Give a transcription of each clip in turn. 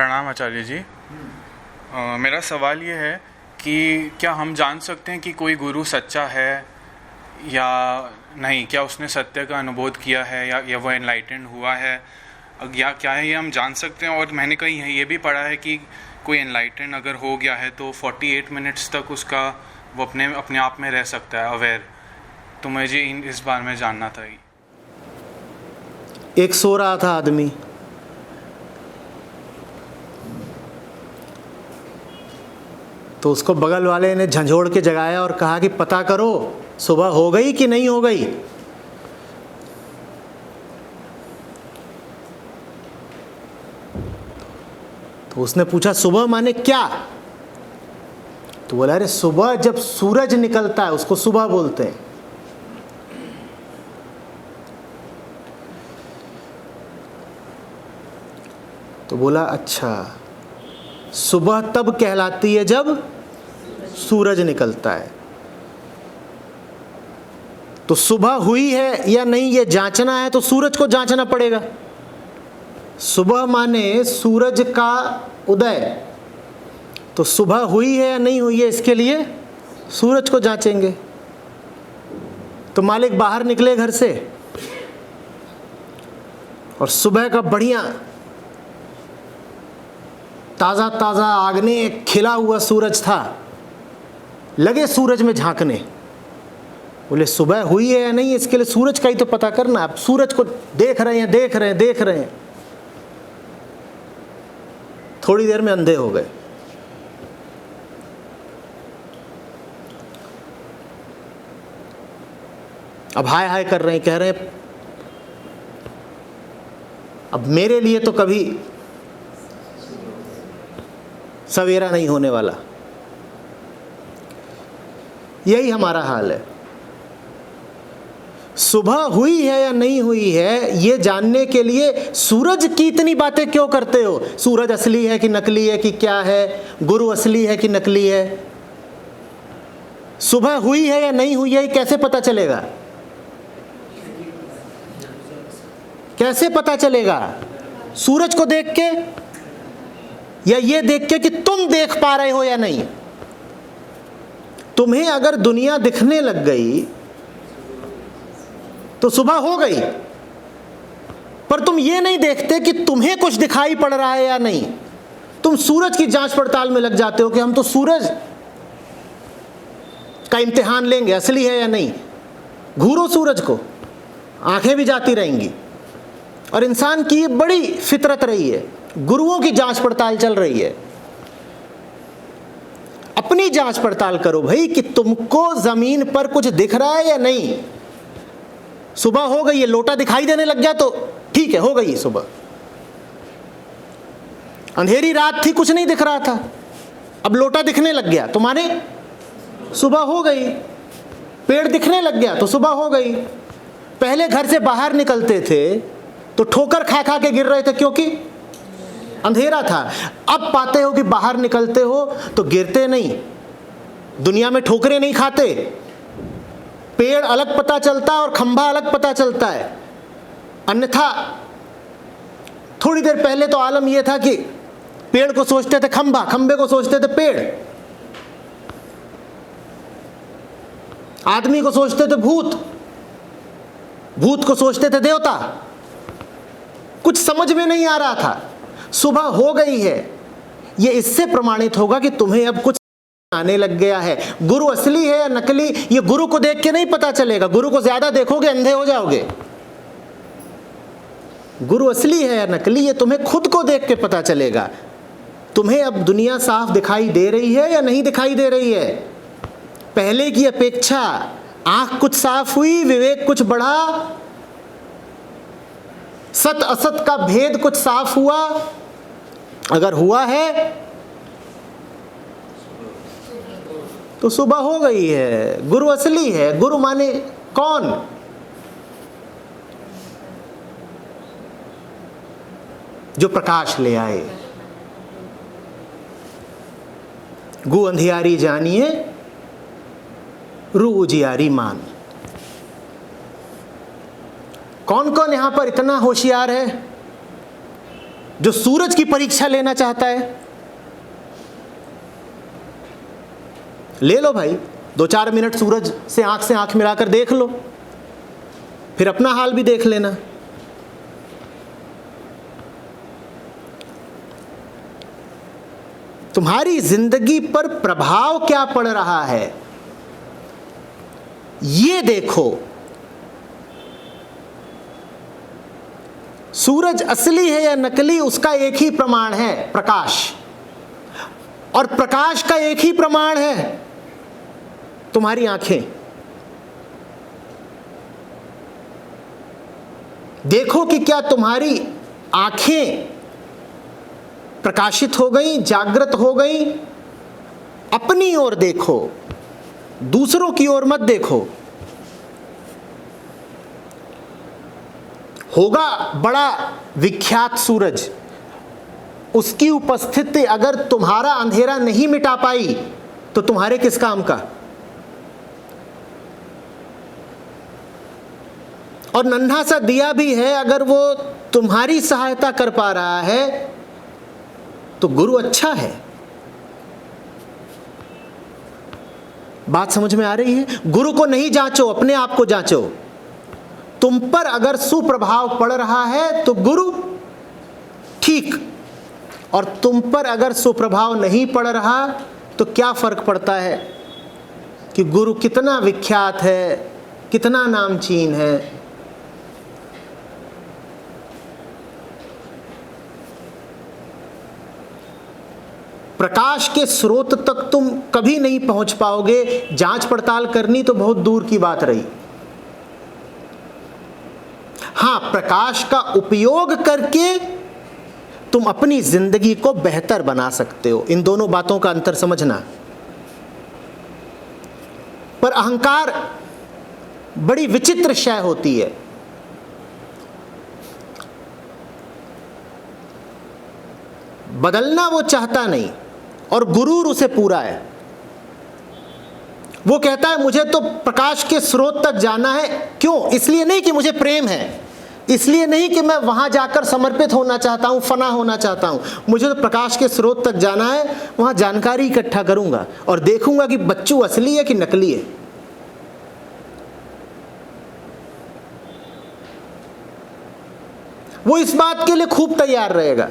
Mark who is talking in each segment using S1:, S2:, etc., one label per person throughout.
S1: प्रणाम आचार्य जी। मेरा सवाल ये है कि क्या हम जान सकते हैं कि कोई गुरु सच्चा है या नहीं? क्या उसने सत्य का अनुभव किया है या वह एनलाइटेंड हुआ है, या क्या है, ये हम जान सकते हैं? और मैंने कहीं ये भी पढ़ा है कि कोई एनलाइटेंड अगर हो गया है तो 48 मिनट्स तक उसका वो अपने आप में रह सकता है अवेयर। तो मुझे इस बारे में जानना था।
S2: एक सो रहा था आदमी, तो उसको बगल वाले ने झंझोड़ के जगाया और कहा कि पता करो सुबह हो गई कि नहीं हो गई। तो उसने पूछा सुबह माने क्या? तो बोला अरे सुबह जब सूरज निकलता है उसको सुबह बोलते हैं। तो बोला अच्छा, सुबह तब कहलाती है जब सूरज निकलता है। तो सुबह हुई है या नहीं ये जांचना है तो सूरज को जांचना पड़ेगा। सुबह माने सूरज का उदय, तो सुबह हुई है या नहीं हुई है इसके लिए सूरज को जांचेंगे। तो मालिक बाहर निकले घर से और सुबह का बढ़िया ताज़ा ताज़ा आगने खिला हुआ सूरज था, लगे सूरज में झांकने। बोले सुबह हुई है या नहीं इसके लिए सूरज का ही तो पता करना। आप सूरज को देख रहे हैं, थोड़ी देर में अंधे हो गए। अब हाय हाय कर रहे हैं, कह रहे हैं अब मेरे लिए तो कभी सवेरा नहीं होने वाला। यही हमारा हाल है। सुबह हुई है या नहीं हुई है ये जानने के लिए सूरज की इतनी बातें क्यों करते हो? सूरज असली है कि नकली है कि क्या है? गुरु असली है कि नकली है? सुबह हुई है या नहीं हुई है कैसे पता चलेगा? कैसे पता चलेगा? सूरज को देख के या ये देख के कि तुम देख पा रहे हो या नहीं? तुम्हें अगर दुनिया दिखने लग गई तो सुबह हो गई, पर तुम ये नहीं देखते कि तुम्हें कुछ दिखाई पड़ रहा है या नहीं। तुम सूरज की जांच पड़ताल में लग जाते हो कि हम तो सूरज का इम्तिहान लेंगे, असली है या नहीं। घूरो सूरज को, आंखें भी जाती रहेंगी। और इंसान की ये बड़ी फितरत रही है, गुरुओं की जांच पड़ताल चल रही है। अपनी जांच पड़ताल करो भाई कि तुमको जमीन पर कुछ दिख रहा है या नहीं। सुबह हो गई है, लोटा दिखाई देने लग गया तो ठीक है, हो गई सुबह। अंधेरी रात थी, कुछ नहीं दिख रहा था, अब लोटा दिखने लग गया तो माने सुबह हो गई। पेड़ दिखने लग गया तो सुबह हो गई। पहले घर से बाहर निकलते थे तो ठोकर खा खा के गिर रहे थे क्योंकि अंधेरा था। अब पाते हो कि बाहर निकलते हो तो गिरते नहीं, दुनिया में ठोकरें नहीं खाते। पेड़ अलग पता चलता है और खंभा अलग पता चलता है। अन्यथा थोड़ी देर पहले तो आलम यह था कि पेड़ को सोचते थे खंभा, खंभे को सोचते थे पेड़, आदमी को सोचते थे भूत, भूत को सोचते थे देवता। कुछ समझ में नहीं आ रहा था। सुबह हो गई है, ये इससे प्रमाणित होगा कि तुम्हें अब कुछ आने लग गया है। गुरु असली है या नकली ये गुरु को देख के नहीं पता चलेगा। गुरु को ज्यादा देखोगे अंधे हो जाओगे। गुरु असली है या नकली ये तुम्हें खुद को देख के पता चलेगा। तुम्हें अब दुनिया साफ दिखाई दे रही है या नहीं दिखाई दे रही है? पहले की अपेक्षा आंख कुछ साफ हुई, विवेक कुछ बढ़ा, सत असत का भेद कुछ साफ हुआ? अगर हुआ है तो सुबह हो गई है, गुरु असली है। गुरु माने कौन? जो प्रकाश ले आए। गु अंधियारी जानिए, रू उजियारी मान। कौन कौन यहां पर इतना होशियार है जो सूरज की परीक्षा लेना चाहता है? ले लो भाई, 2-4 मिनट सूरज से आंख मिलाकर देख लो, फिर अपना हाल भी देख लेना। तुम्हारी जिंदगी पर प्रभाव क्या पड़ रहा है ये देखो। सूरज असली है या नकली, उसका एक ही प्रमाण है, प्रकाश। और प्रकाश का एक ही प्रमाण है, तुम्हारी आंखें। देखो कि क्या तुम्हारी आंखें प्रकाशित हो गई, जागृत हो गई। अपनी ओर देखो, दूसरों की ओर मत देखो। होगा बड़ा विख्यात सूरज, उसकी उपस्थिति अगर तुम्हारा अंधेरा नहीं मिटा पाई तो तुम्हारे किस काम का? और नन्हा सा दिया भी है, अगर वो तुम्हारी सहायता कर पा रहा है तो गुरु अच्छा है। बात समझ में आ रही है? गुरु को नहीं जांचो, अपने आप को जांचो। तुम पर अगर सुप्रभाव पड़ रहा है तो गुरु ठीक, और तुम पर अगर सुप्रभाव नहीं पड़ रहा तो क्या फर्क पड़ता है कि गुरु कितना विख्यात है, कितना नामचीन है। प्रकाश के स्रोत तक तुम कभी नहीं पहुंच पाओगे, जांच पड़ताल करनी तो बहुत दूर की बात रही। हां, प्रकाश का उपयोग करके तुम अपनी जिंदगी को बेहतर बना सकते हो। इन दोनों बातों का अंतर समझना। पर अहंकार बड़ी विचित्र शय होती है। बदलना वो चाहता नहीं और गुरूर उसे पूरा है। वो कहता है मुझे तो प्रकाश के स्रोत तक जाना है। क्यों? इसलिए नहीं कि मुझे प्रेम है, इसलिए नहीं कि मैं वहां जाकर समर्पित होना चाहता हूं, फना होना चाहता हूं। मुझे तो प्रकाश के स्रोत तक जाना है, वहां जानकारी इकट्ठा करूंगा और देखूंगा कि बच्चू असली है कि नकली है। वो इस बात के लिए खूब तैयार रहेगा।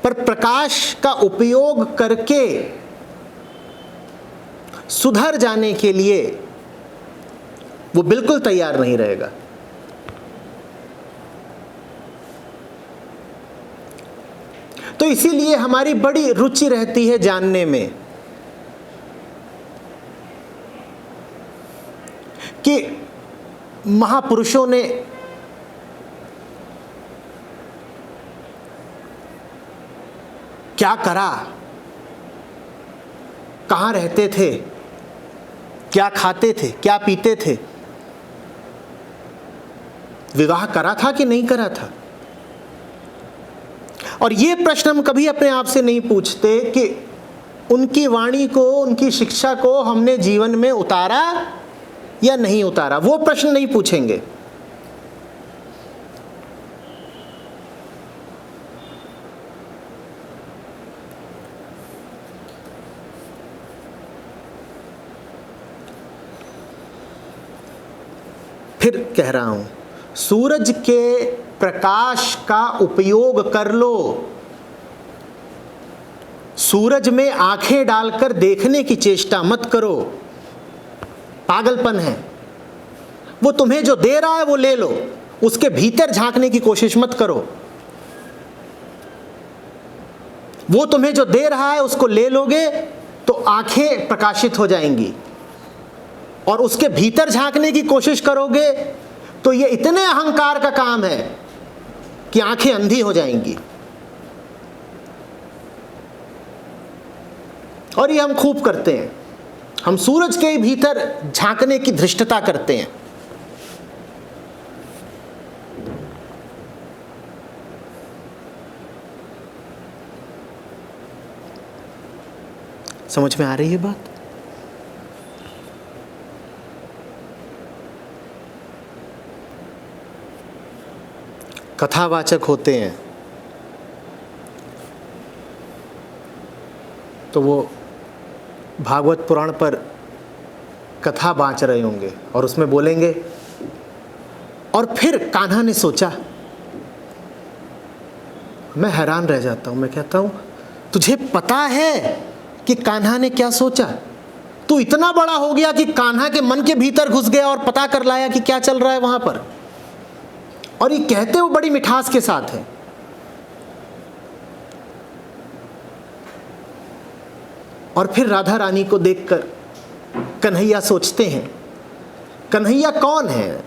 S2: पर प्रकाश का उपयोग करके सुधर जाने के लिए वो बिल्कुल तैयार नहीं रहेगा। तो इसीलिए हमारी बड़ी रुचि रहती है जानने में कि महापुरुषों ने क्या करा, कहाँ रहते थे, क्या खाते थे, क्या पीते थे, विवाह करा था कि नहीं करा था। और ये प्रश्न हम कभी अपने आप से नहीं पूछते कि उनकी वाणी को, उनकी शिक्षा को हमने जीवन में उतारा या नहीं उतारा। वो प्रश्न नहीं पूछेंगे। फिर कह रहा हूं, सूरज के प्रकाश का उपयोग कर लो। सूरज में आंखें डालकर देखने की चेष्टा मत करो, पागलपन है। वो तुम्हें जो दे रहा है वो ले लो, उसके भीतर झांकने की कोशिश मत करो। वो तुम्हें जो दे रहा है उसको ले लोगे तो आंखें प्रकाशित हो जाएंगी, और उसके भीतर झांकने की कोशिश करोगे तो ये इतने अहंकार का काम है कि आंखें अंधी हो जाएंगी। और ये हम खूब करते हैं। हम सूरज के भीतर झांकने की धृष्टता करते हैं। समझ में आ रही है बात? कथावाचक होते हैं तो वो भागवत पुराण पर कथा बाँच रहे होंगे और उसमें बोलेंगे, और फिर कान्हा ने सोचा। मैं हैरान रह जाता हूँ, मैं कहता हूँ तुझे पता है कि कान्हा ने क्या सोचा? तू इतना बड़ा हो गया कि कान्हा के मन के भीतर घुस गया और पता कर लाया कि क्या चल रहा है वहां पर। और ये कहते वो बड़ी मिठास के साथ है। और फिर राधा रानी को देखकर कन्हैया सोचते हैं, कन्हैया कौन है?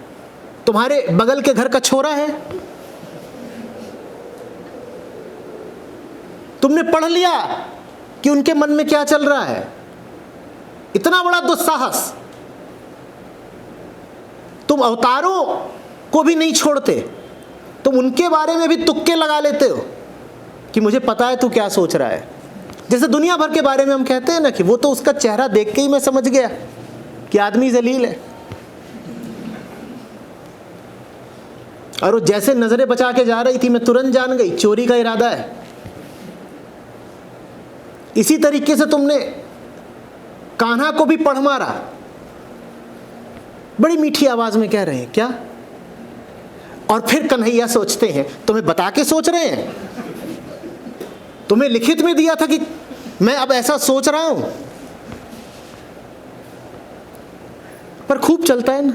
S2: तुम्हारे बगल के घर का छोरा है? तुमने पढ़ लिया कि उनके मन में क्या चल रहा है? इतना बड़ा दुस्साहस! तुम अवतारों को भी नहीं छोड़ते, तुम उनके बारे में भी तुक्के लगा लेते हो कि मुझे पता है तू क्या सोच रहा है। जैसे दुनिया भर के बारे में हम कहते हैं ना कि वो तो उसका चेहरा देख के ही मैं समझ गया कि आदमी जलील है, और वो जैसे नजरें बचा के जा रही थी मैं तुरंत जान गई चोरी का इरादा है। इसी तरीके से तुमने कान्हा को भी पढ़ मारा। बड़ी मीठी आवाज में कह रहे हैं क्या? और फिर कन्हैया सोचते हैं, तुम्हें बता के सोच रहे हैं? तुम्हें लिखित में दिया था कि मैं अब ऐसा सोच रहा हूं? पर खूब चलता है ना,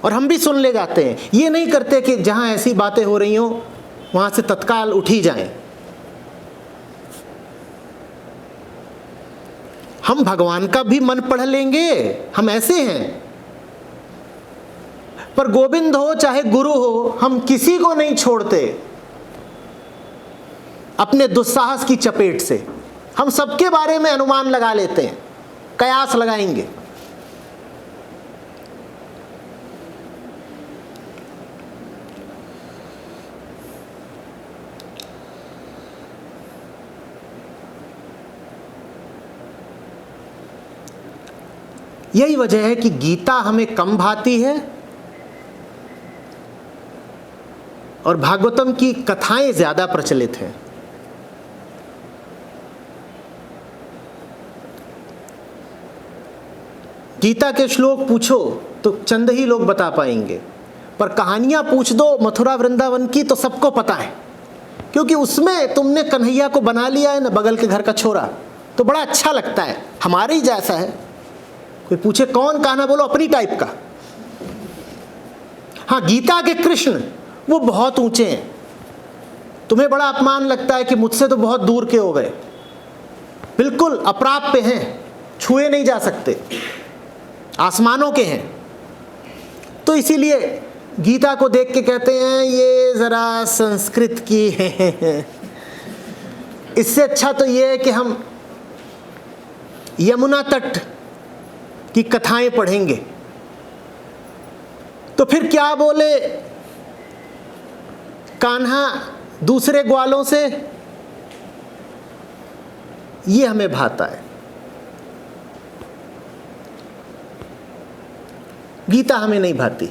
S2: और हम भी सुन ले जाते हैं। ये नहीं करते कि जहां ऐसी बातें हो रही हो वहां से तत्काल उठी जाएं। हम भगवान का भी मन पढ़ लेंगे, हम ऐसे हैं। पर गोविंद हो चाहे गुरु हो, हम किसी को नहीं छोड़ते अपने दुस्साहस की चपेट से। हम सबके बारे में अनुमान लगा लेते हैं, कयास लगाएंगे। यही वजह है कि गीता हमें कम भाती है और भागवतम की कथाएं ज्यादा प्रचलित हैं। गीता के श्लोक पूछो तो चंद ही लोग बता पाएंगे, पर कहानियां पूछ दो मथुरा वृंदावन की तो सबको पता है, क्योंकि उसमें तुमने कन्हैया को बना लिया है ना बगल के घर का छोरा, तो बड़ा अच्छा लगता है, हमारे ही जैसा है। कोई पूछे कौन कान्हा, बोलो अपनी टाइप का। हाँ, गीता के कृष्ण वो बहुत ऊंचे हैं। तुम्हें बड़ा अपमान लगता है कि मुझसे तो बहुत दूर के हो गए, बिल्कुल अप्राप्य हैं, छुए नहीं जा सकते, आसमानों के हैं। तो इसीलिए गीता को देख के कहते हैं ये जरा संस्कृत की है। इससे अच्छा तो ये है कि हम यमुना तट की कथाएं पढ़ेंगे। तो फिर क्या बोले कान्हा दूसरे ग्वालों से, ये हमें भाता है। गीता हमें नहीं भाती।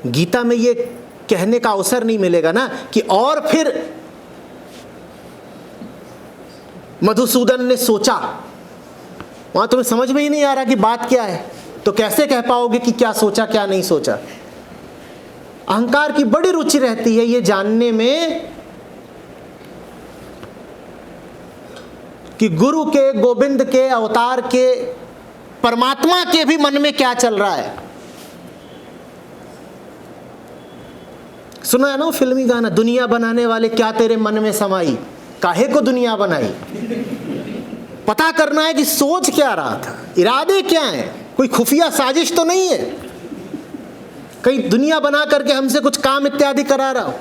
S2: गीता में ये कहने का अवसर नहीं मिलेगा ना कि और फिर मधुसूदन ने सोचा। वहां तुम्हें समझ में ही नहीं आ रहा कि बात क्या है, तो कैसे कह पाओगे कि क्या सोचा क्या नहीं सोचा। अहंकार की बड़ी रुचि रहती है ये जानने में कि गुरु के, गोविंद के, अवतार के, परमात्मा के भी मन में क्या चल रहा है। सुना है ना वो फिल्मी गाना, दुनिया बनाने वाले क्या तेरे मन में समाई, काहे को दुनिया बनाई। पता करना है कि सोच क्या रहा था, इरादे क्या हैं, कोई खुफिया साजिश तो नहीं है, कहीं दुनिया बना करके हमसे कुछ काम इत्यादि करा रहा हो।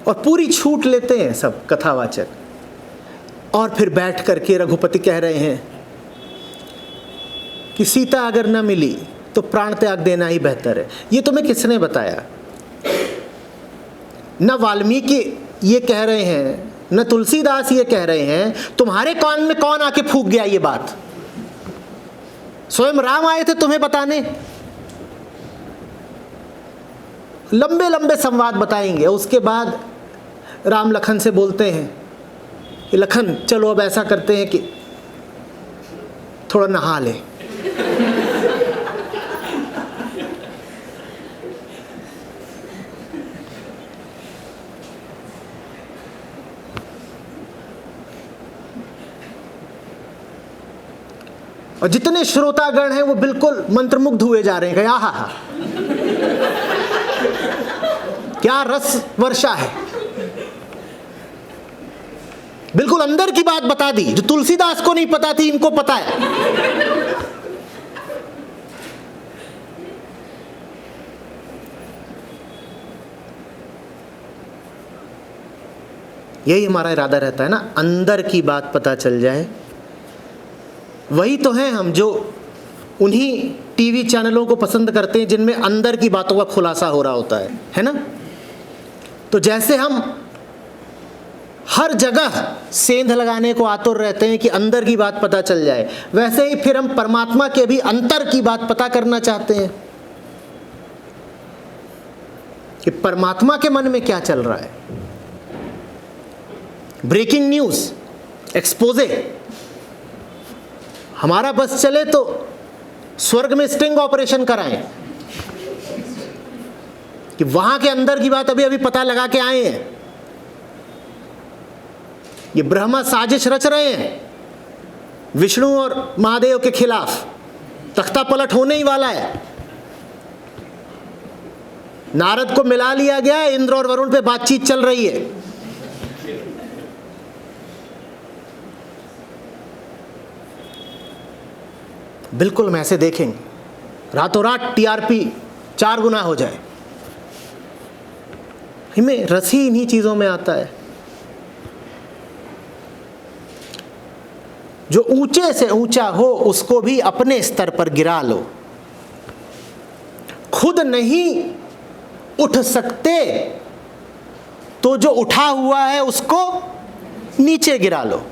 S2: और पूरी छूट लेते हैं सब कथावाचक, और फिर बैठ करके रघुपति कह रहे हैं कि सीता अगर न मिली तो प्राण त्याग देना ही बेहतर है। ये तुम्हें किसने बताया? न वाल्मीकि ये कह रहे हैं, न तुलसीदास ये कह रहे हैं, तुम्हारे कान में कौन आके फूंक गया ये बात? स्वयं राम आए थे तुम्हें बताने। लंबे लंबे संवाद बताएंगे। उसके बाद राम लखन से बोलते हैं कि लखन चलो अब ऐसा करते हैं कि थोड़ा नहा ले। और जितने श्रोतागण हैं वो बिल्कुल मंत्रमुग्ध हुए जा रहे हैं। आहा हा, क्या रस वर्षा है। बिल्कुल अंदर की बात बता दी, जो तुलसीदास को नहीं पता थी इनको पता है। यही हमारा इरादा रहता है ना, अंदर की बात पता चल जाए। वही तो हैं हम जो उन्हीं टीवी चैनलों को पसंद करते हैं जिनमें अंदर की बातों का खुलासा हो रहा होता है ना। तो जैसे हम हर जगह सेंध लगाने को आतुर रहते हैं कि अंदर की बात पता चल जाए, वैसे ही फिर हम परमात्मा के भी अंतर की बात पता करना चाहते हैं कि परमात्मा के मन में क्या चल रहा है। Breaking news, expose. हमारा बस चले तो स्वर्ग में स्टिंग ऑपरेशन कराएं कि वहां के अंदर की बात अभी अभी पता लगा के आए हैं। ये ब्रह्मा साजिश रच रहे हैं विष्णु और महादेव के खिलाफ। तख्ता पलट होने ही वाला है। नारद को मिला लिया गया, इंद्र और वरुण पे बातचीत चल रही है। बिल्कुल हम ऐसे देखेंगे, रातों रात टीआरपी 4 गुना हो जाए। हमें रस ही इन्हीं चीजों में आता है। जो ऊंचे से ऊंचा हो उसको भी अपने स्तर पर गिरा लो। खुद नहीं उठ सकते तो जो उठा हुआ है उसको नीचे गिरा लो।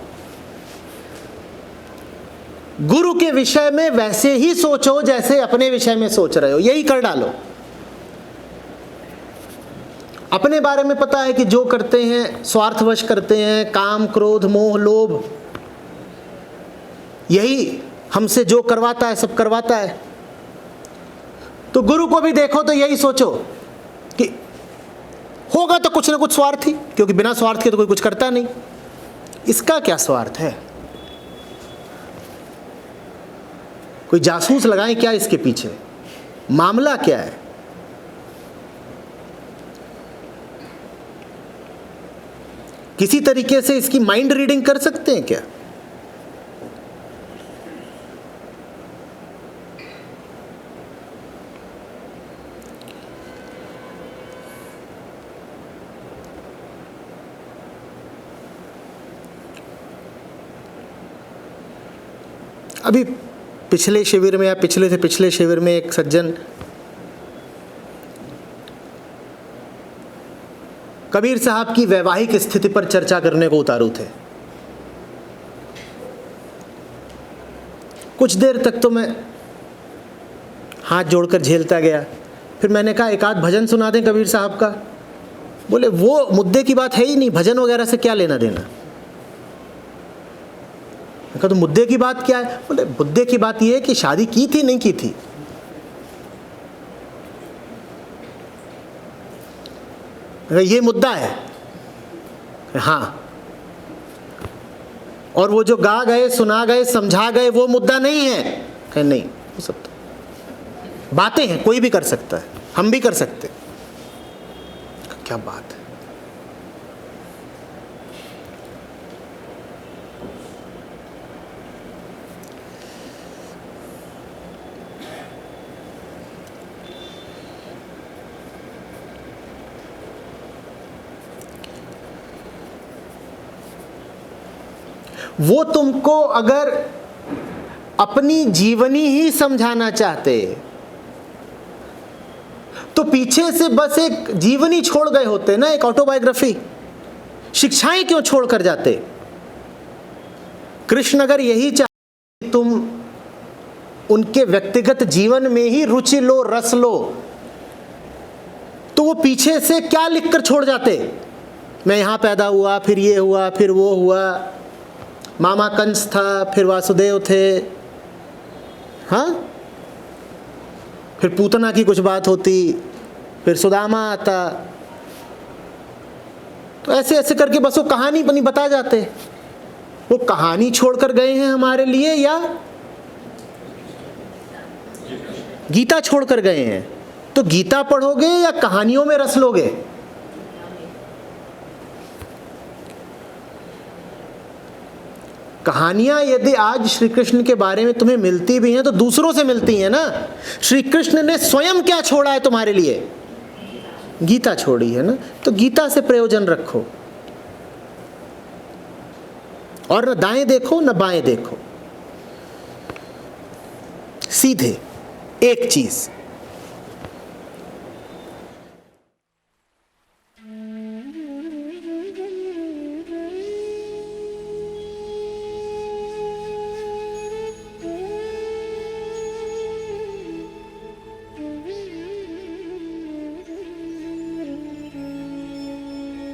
S2: गुरु के विषय में वैसे ही सोचो जैसे अपने विषय में सोच रहे हो, यही कर डालो। अपने बारे में पता है कि जो करते हैं स्वार्थवश करते हैं, काम क्रोध मोह लोभ, यही हमसे जो करवाता है सब करवाता है। तो गुरु को भी देखो तो यही सोचो कि होगा तो कुछ ना कुछ स्वार्थ ही, क्योंकि बिना स्वार्थ के तो कोई कुछ करता नहीं। इसका क्या स्वार्थ है? कोई जासूस लगाएं क्या इसके पीछे? मामला क्या है? किसी तरीके से इसकी माइंड रीडिंग कर सकते हैं क्या? अभी पिछले शिविर में या पिछले से पिछले शिविर में एक सज्जन कबीर साहब की वैवाहिक स्थिति पर चर्चा करने को उतारू थे। कुछ देर तक तो मैं हाथ जोड़कर झेलता गया। फिर मैंने कहा एक आध भजन सुना दें कबीर साहब का। बोले वो मुद्दे की बात है ही नहीं, भजन वगैरह से क्या लेना देना। मैं कहा तो मुद्दे की बात क्या है? बोले मुद्दे की बात यह है कि शादी की थी नहीं की थी। ये मुद्दा है। हाँ, और वो जो गा गए सुना गए समझा गए वो मुद्दा नहीं है। कहे नहीं, वो सब तो बातें हैं, कोई भी कर सकता है, हम भी कर सकते। क्या बात है। वो तुमको अगर अपनी जीवनी ही समझाना चाहते तो पीछे से बस एक जीवनी छोड़ गए होते ना, एक ऑटोबायोग्राफी। शिक्षाएं क्यों छोड़ कर जाते? कृष्ण अगर यही चाहते तुम उनके व्यक्तिगत जीवन में ही रुचि लो, रस लो, तो वो पीछे से क्या लिखकर छोड़ जाते? मैं यहां पैदा हुआ, फिर ये हुआ, फिर वो हुआ, मामा कंस था, फिर वासुदेव थे, हाँ, फिर पूतना की कुछ बात होती, फिर सुदामा आता। तो ऐसे ऐसे करके बस वो कहानी बनी बता जाते। वो कहानी छोड़कर गए हैं हमारे लिए या गीता छोड़कर गए हैं? तो गीता पढ़ोगे या कहानियों में रस लोगे? कहानियां यदि आज श्री कृष्ण के बारे में तुम्हें मिलती भी हैं तो दूसरों से मिलती हैं ना। श्री कृष्ण ने स्वयं क्या छोड़ा है तुम्हारे लिए? गीता छोड़ी है ना। तो गीता से प्रयोजन रखो और न दाएं देखो न बाएं देखो, सीधे एक चीज,